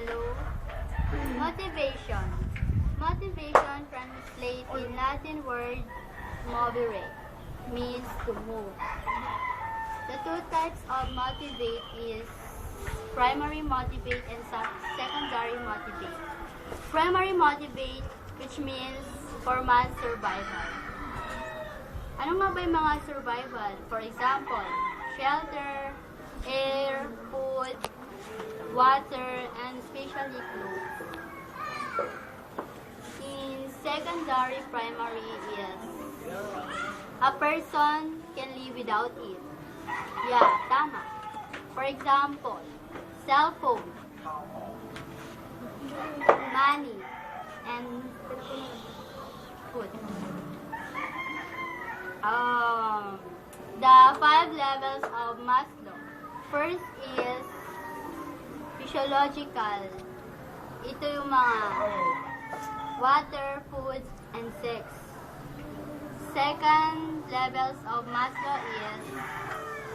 Hello. Motivation. Motivation translates in Latin word movere, means to move. The two types of motivate is primary motivate and secondary motivate. Primary motivate, which means for man's survival. Ano nga ba yung mga survival? For example, shelter, air, food, water, and especially clothes. In secondary primary is a person can live without it. Yeah, tama. For example, cell phone, money, and food. The 5 levels of Maslow. First is physiological. Ito yung mga water, food, and sex. Second levels of Maslow is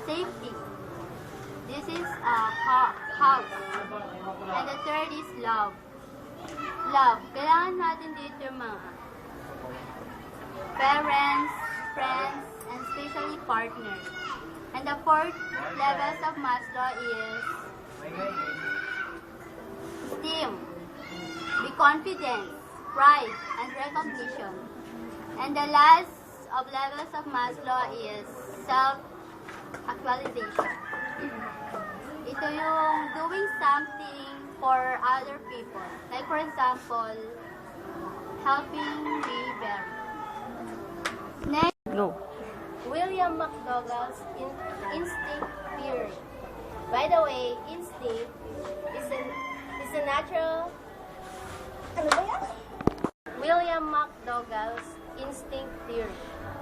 safety. This is a house. And the third is love. Love. Kailangan natin dito yung mga parents, friends, and especially partners. And the fourth levels of Maslow is esteem, be confident, pride, and recognition. And the last of levels of Maslow is self-actualization. Ito yung doing something for other people. Like for example, helping the bear. Next, Go. William McDougall's instinct theory. By the way, instinct is a natural. Ano ba yan? William McDougall's instinct theory.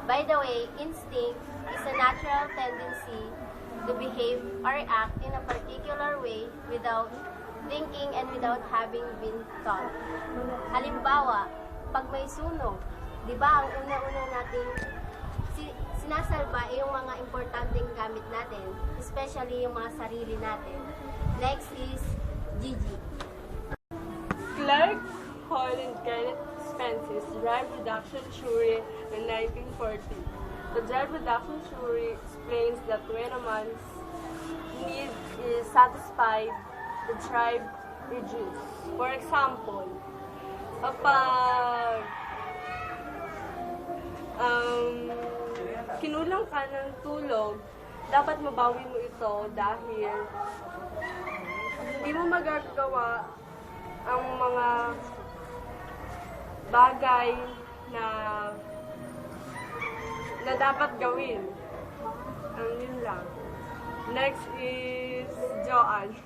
By the way, instinct is a natural tendency to behave or act in a particular way without thinking and without having been taught. Halimbawa, pag may sunog, di ba ang una-una nating sinasalba ay yung mga importanteng gamit natin, especially yung mga sarili natin. Next is Gigi. Clark Hall and Kenneth Spence's drive reduction theory in 1940. The drive reduction theory explains that when a man's need is satisfied, the drive reduces. For example, kapag kinulang ka ng tulog, dapat mabawi mo ito dahil hindi mo magagawa ang mga bagay na dapat gawin. Yun lang. Next is Joanne.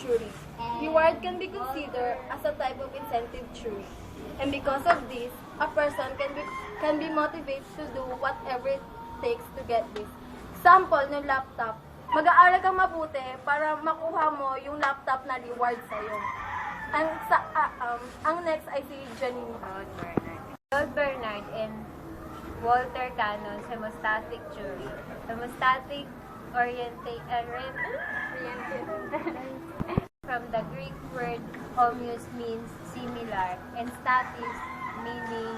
Theory. Reward can be considered as a type of incentive theory. And because of this, a person can be motivated to do whatever it takes to get this. Example, ng laptop. Mag-aaral kang mabuti para makuha mo yung laptop na reward sa'yo. Ang next ay si Janine. Claude Bernard and Walter Cannon's hemostatic theory. Hemostatic oriented from the Greek word homeos means similar and statis meaning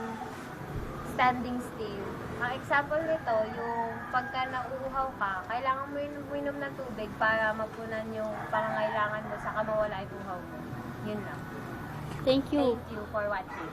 standing still. Ang example nito, yung pagka nauuhaw ka, kailangan mo uminom ng tubig para mapunan yung pangangailangan mo saka mawala yung uhaw mo. Yun lang. Thank you. Thank you for watching.